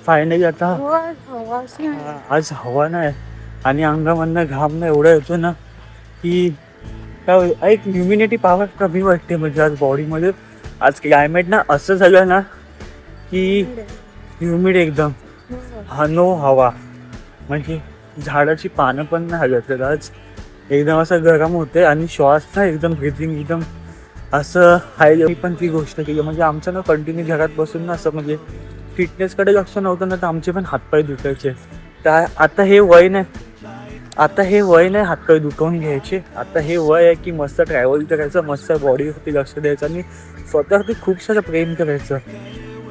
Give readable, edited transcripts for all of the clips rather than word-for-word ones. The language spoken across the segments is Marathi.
फायनली आता आज हवा नाही आणि अंगामधनं घाम नाही एवढा येतो ना की काय एक ह्युमिनिटी पॉवर कमी वाटते म्हणजे आज बॉडीमध्ये. आज क्लायमेट ना असं झालं ना की ह्युमिड एकदम नो हवा म्हणजे झाडाची पानं पण नाही हलत आज. एकदम असं गरम होते आणि श्वास ना एकदम ब्रिथिंग एकदम असं हाय लेवल. पण ती गोष्ट केली म्हणजे आमचं ना कंटिन्यू घरात बसून ना असं म्हणजे फिटनेसकडे लक्ष नव्हतं ना तर आमचे पण हातपाय दुखायचे. त्या आता हे वय नाही हातपाय दुखवून घ्यायचे. आता हे वय आहे की मस्त ट्रॅव्हल करायचं, मस्त बॉडीवरती लक्ष द्यायचं आणि स्वतःवरती खूप सारं प्रेम करायचं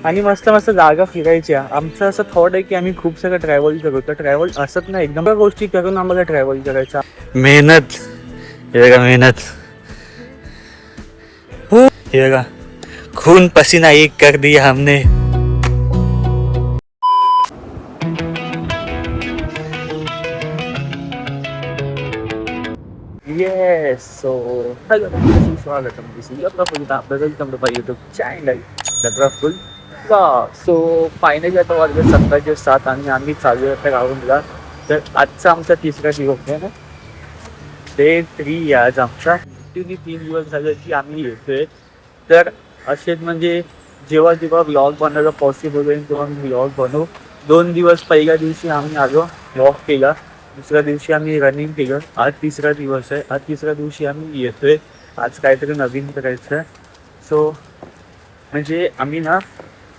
आणि मस्त मस्त जागा फिरायच्या. आमचं असं थॉट आहे की आम्ही खूप सारं ट्रॅव्हल करू. तर ट्रॅव्हल असत नाही एकदम गोष्टी करून आम्हाला ट्रॅव्हल करायचा. मेहनत ये का खून पसीना एक कर दिया हमने. येस सो हॅलो स्वागतम यूट्यूब चॅनल फुल. सो फायनली आता वाजले 7:07 आणि आम्ही चालू आता राऊंडला. तर आजचा आमचा तिसरा दिवस आहे ना, डे 3 आज आमचा. 3 दिवस झाले की आम्ही येतोय. तर असेच म्हणजे जेव्हा जेव्हा व्लॉग बनवायला पॉसिबल होईल तेव्हा मी व्लॉग बनवू. 2 दिवस पहिल्या दिवशी आम्ही आलो वॉक केला, दुसऱ्या दिवशी आम्ही रनिंग केलं. आज तिसरा दिवस आहे. आज तिसऱ्या दिवशी आम्ही येतोय. आज काहीतरी नवीन करायचं आहे. सो म्हणजे आम्ही ना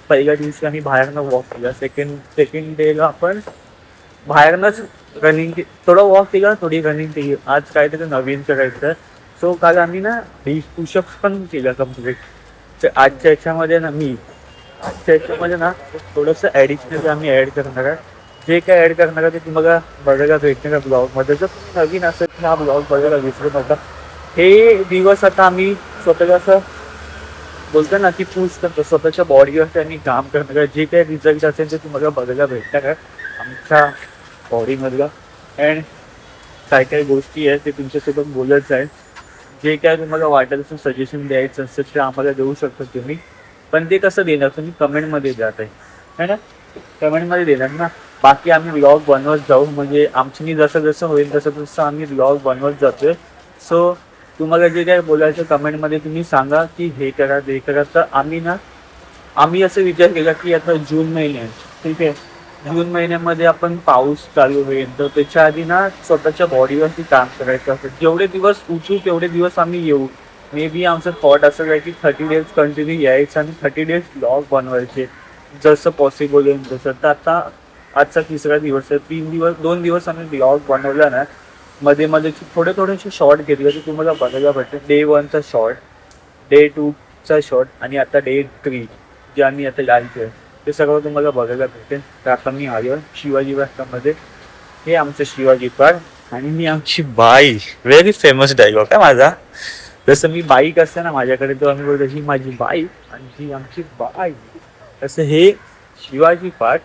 पहिल्या दिवशी आम्ही बाहेरनं वॉक केला. सेकंड डेला आपण बाहेरनंच रनिंग थोडं वॉक केलं, थोडी रनिंग केली. आज काहीतरी नवीन करायचं आहे. सो काल आम्ही ना पुशअप्स पण केलं कम्प्लीट. तर आजच्या याच्यामध्ये ना थोडंसं ॲडिशनल आम्ही ॲड करणार आहे. जे काय ॲड करणार आहे ते तुम्हाला बघायला भेटणार आहे ब्लॉगमध्ये. जर नवीन असेल तर हा ब्लॉग बघायला विसरू नका. हे दिवस आता आम्ही स्वतःला असं बोलतो ना की पुश करतो स्वतःच्या बॉडीवरती आणि काम करणार आहे. जे काही रिझल्ट असेल ते तुम्हाला बघायला भेटणार आहे आमच्या बॉडीमधलं. अँड काय काय गोष्टी आहेत ते तुमच्यासोबत बोलत जाईल. जे काय तुम्हाला वाटेल असं सजेशन द्यायचं असेल ते आम्हाला देऊ शकता तुम्ही. पण ते कसं देणार तुम्ही कमेंटमध्ये जात आहे ना, कमेंटमध्ये देणार ना. बाकी आम्ही व्लॉग बनवत जाऊ म्हणजे आमच्यानी जसं जसं होईल तसं आम्ही व्लॉग बनवत जातोय. सो तुम्हाला जे काय बोलायचं कमेंटमध्ये तुम्ही सांगा की हे करा ते करा. तर आम्ही असं विचार केला की आता जून महिना आहे, ठीक आहे. जून महिन्यामध्ये आपण पाऊस चालू होईल तर त्याच्या आधी ना स्वतःच्या बॉडीवरती काम करायचं असेल. जेवढे दिवस उठू तेवढे दिवस आम्ही येऊ. मे बी आमचं थॉट असं काय की 30 डेज कंटिन्यू यायचं आणि 30 डेज ब्लॉग बनवायचे जसं पॉसिबल होईल तसं. तर आता आजचा तिसरा दिवस आहे. 2 दिवस आम्ही ब्लॉग बनवला ना, मध्ये थोडेसे शॉर्ट घेतले ते तुम्हाला बघायला भेटते. Day 1चा शॉर्ट, Day 2चा शॉर्ट आणि आता Day 3 जे आम्ही आता जायचं ते सगळं तुम्हाला बघायला भेटेल. तर आता मी आलो शिवाजी पार्कमध्ये. हे आमचं शिवाजी पार्क आणि मी आमची बाई. व्हेरी फेमस डायलॉग आहे माझा. जसं मी बाईक असते ना माझ्याकडे तेव्हा मी बोलतो ही माझी बाईक आणि ही आमची बाई. तसं हे शिवाजी पार्क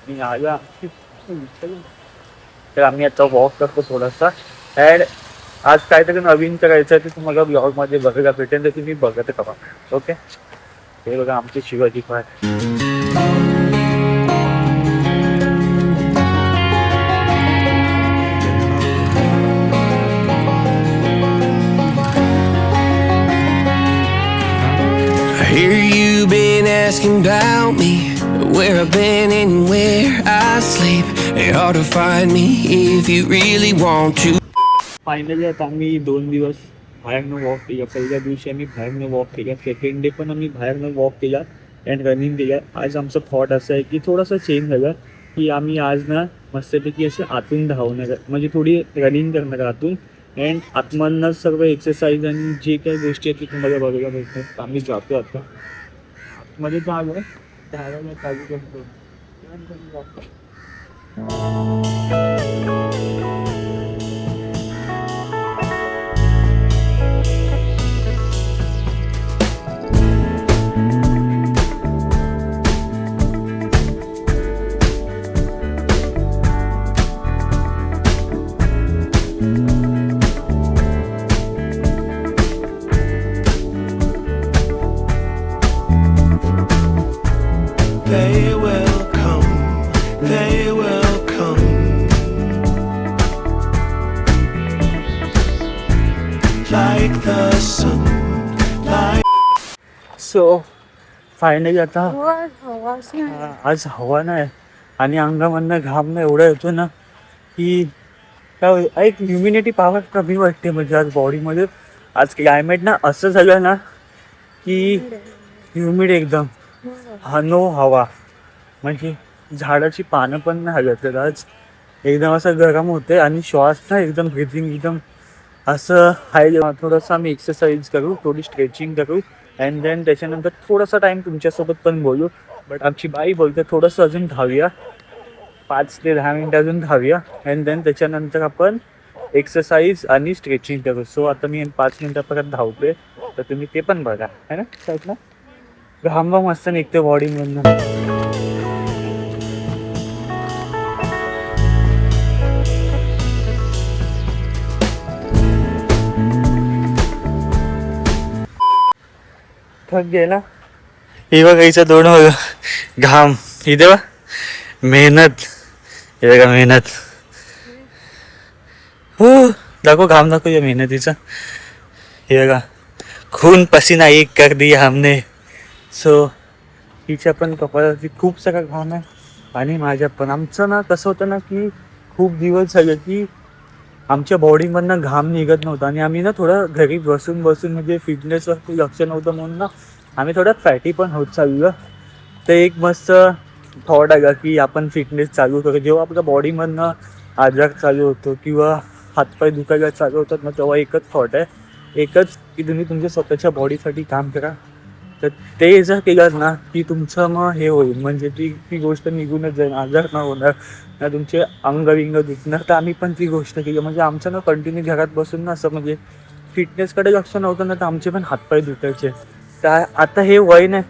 मी आलो आमची. तर आम्ही आता वॉक करतो थोडासा. ॲड आज काहीतरी नवीन करायचं आहे ते तुम्हाला ब्लॉगमध्ये बघायला भेटेल तर तुम्ही बघत करा. ओके, हे बघा आमचे Shivaji park. I hear you been asking about me, where I've been and where I sleep. It's hard to find me if you really want to. Finally आता आम्ही 2 दिवस बाहेरनं वॉक केला. पहिल्या दिवशी आम्ही बाहेरनं वॉक केला, सेकंड डे पण आम्ही बाहेरनं वॉक केला अँड रनिंग केला. आज आमचं थॉट असं आहे की थोडंसं चेंज झालं की आम्ही आज ना मस्तपैकी असं आतून धावणार म्हणजे थोडी रनिंग करणार आतून. अँड आतमधनं सर्व एक्सरसाइज आणि जे काही गोष्टी आहेत ते तुम्हाला बघायला भेटतात. आम्ही जातो आता आतमध्ये चालू आहे, धावायला चालू करतो. They will come they will come. Like the sun, like so finally आता हवाच नाही. आज हवा नाही आणि अंगामधनं घाम नाही एवढा येतो ना की काय एक ह्युमिनिटी पॉवर कमी वाटते म्हणजे आज बॉडीमध्ये. आज क्लायमेट ना असं झालं ना की ह्युमिड एकदम नो हवा म्हणजे झाडाची पानं पण नाही हलत आहेत आज. एकदम असं गरम होते आणि श्वास ना एकदम ब्रिथिंग एकदम असं हाय. थोडंसं आम्ही एक्सरसाइज करू, थोडी स्ट्रेचिंग करू अँड देन त्याच्यानंतर थोडासा टाईम तुमच्यासोबत पण बोलू. बट आमची बाई बोलते थोडंसं अजून धावूया, 5 ते 10 मिनटं अजून धावूया अँड देन त्याच्यानंतर आपण एक्सरसाइज आणि स्ट्रेचिंग करू. सो आता मी 5 मिनटापर्यंत धावतोय तर तुम्ही ते पण बघा है ना. साईडला घाम मस्त निघते बॉडीमधनं. थक गेला हे बघायचं दोन घाम इथे बघ मेहनत. हे बघा मेहनत. हो दाखव घाम दाखव या मेहनतीचा. हे बघा खून पसीना एक कर दिया हमने. सो हिच्या पण कपाळावरती खूप सगळा घाम आहे आणि माझ्या पण. आमचं ना कसं होतं ना की खूप दिवस झाले की आमच्या बॉडीमधनं घाम निघत नव्हता आणि आम्ही ना थोडं घरी बसून म्हणजे फिटनेसवरती लक्ष नव्हतं म्हणून ना आम्ही थोडं फॅटी पण होत चाललो. तर एक मस्त थॉट आला की आपण फिटनेस चालू करू. जेव्हा आपल्या बॉडीमधनं आजार चालू होतो किंवा हातपाय दुखायला चालू होतात ना तेव्हा एकच थॉट आहे, एकच की तुम्ही तुमच्या स्वतःच्या बॉडीसाठी काम करा. तर ते जर केलं ना की तुमचं मग हे होईल म्हणजे ती गोष्ट निघूनच जाईल. आजार न होणार ना तुमचे अंग दुखणार. तर आम्ही पण ती गोष्ट केली म्हणजे आमचं ना कंटिन्यू घरात बसून ना असं म्हणजे फिटनेसकडे लक्ष नव्हतं ना तर आमचे पण हातपाय दुखायचे. तर आता हे वय नाही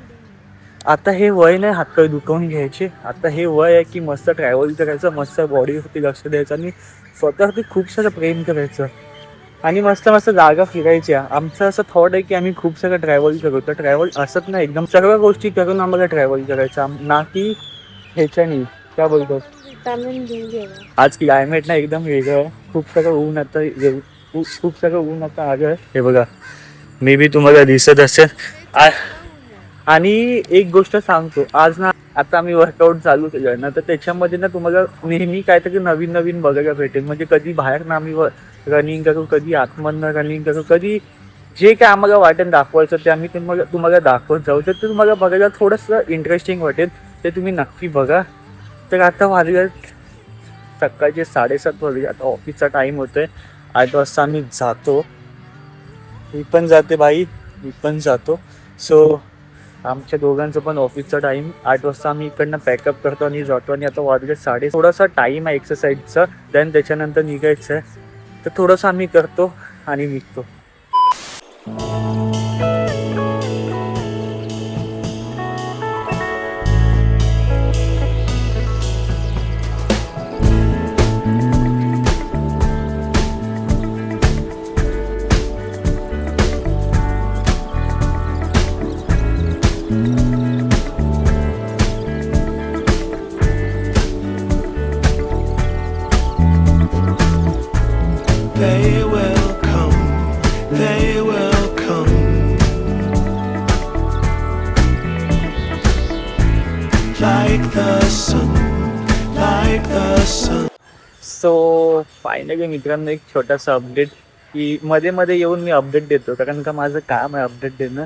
हातपाय दुखवून घ्यायचे. आता हे वय आहे की मस्त ट्रॅव्हल करायचं, मस्त बॉडीवरती लक्ष द्यायचं आणि स्वतःवरती खूप सारं प्रेम करायचं आणि मस्त जागा फिरायच्या. आमचं असं थॉट आहे की आम्ही खूप सारं ट्रॅव्हल करू. तर ट्रॅव्हल असत नाही एकदम सर्व गोष्टी करून आम्हाला ट्रॅव्हल करायचं ना की ह्याच्यानी काय बोलतो. विटामिन डी घ्यावा. आज क्लायमेट ना एकदम वेगळं आहे. खूप सारं ऊन आता आलं आहे. हे बघा मे बी तुम्हाला दिसत असेल. आणि एक गोष्ट सांगतो आज ना आता आम्ही वर्कआउट चालू केलं ना तर त्याच्यामध्ये ना तुम्हाला नेहमी काहीतरी नवीन बघायला भेटेल. म्हणजे कधी बाहेर ना आम्ही रनिंग करू, कधी आतमधनं रनिंग करू, कधी जे काय आम्हाला वाटेल दाखवायचं ते आम्ही तुम्हाला दाखवत जाऊ. तर तुम्हाला बघायला थोडंसं इंटरेस्टिंग वाटेल ते तुम्ही नक्की बघा. तर आता वाजले सकाळचे 7:30 वाजले. आता ऑफिसचा टाईम होतोय. 8 वाजता आम्ही जातो. मी पण जाते बाई, मी पण जातो. सो आमच्या दोघांचं पण ऑफिसचा टाईम 8 वाजता आम्ही इकडनं पॅकअप करतो आणि जातो. आणि आता वाजले 7:30. थोडासा टाईम आहे एक्सरसाइजचा देन त्याच्यानंतर निघायचं आहे. तर थोडंसं आम्ही करतो आणि निघतो. they will come, they will come. Like the sun, like the sun. So finally मित्रांनो एक छोटासा अपडेट की मध्ये येऊन मी अपडेट देतो कारण का माझं काम आहे अपडेट देणं.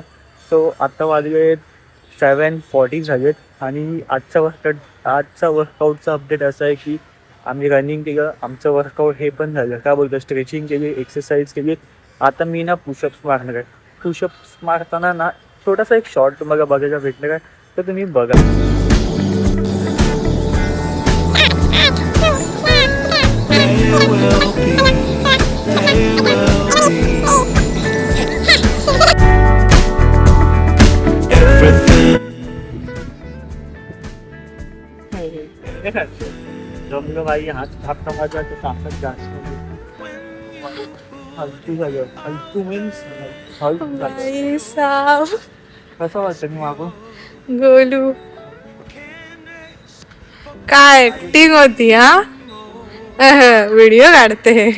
सो आत्ता वाजले 7:40 झालेत आणि आजचा वर्कआउटचा अपडेट असा आहे की आम्ही रनिंग केलं, आमचं वर्कआउट हे पण झालं. काय बोलतो स्ट्रेचिंग केली, एक्सरसाइज केली. आता मी ना पुशअप्स मारणार आहे. पुशअप्स मारताना ना छोटासा एक शॉर्ट तुम्हाला बघायला भेटणार आहे तर तुम्ही बघा. They will be, they will be. Everything. जमलं बाई हात थापता माझा तर ताकद जास्त फालतू झालं. फालतू मीन्स बाई साप कसं वाटतं मी मागून गोलू काय ऍक्टिंग होती हा व्हिडिओ काढते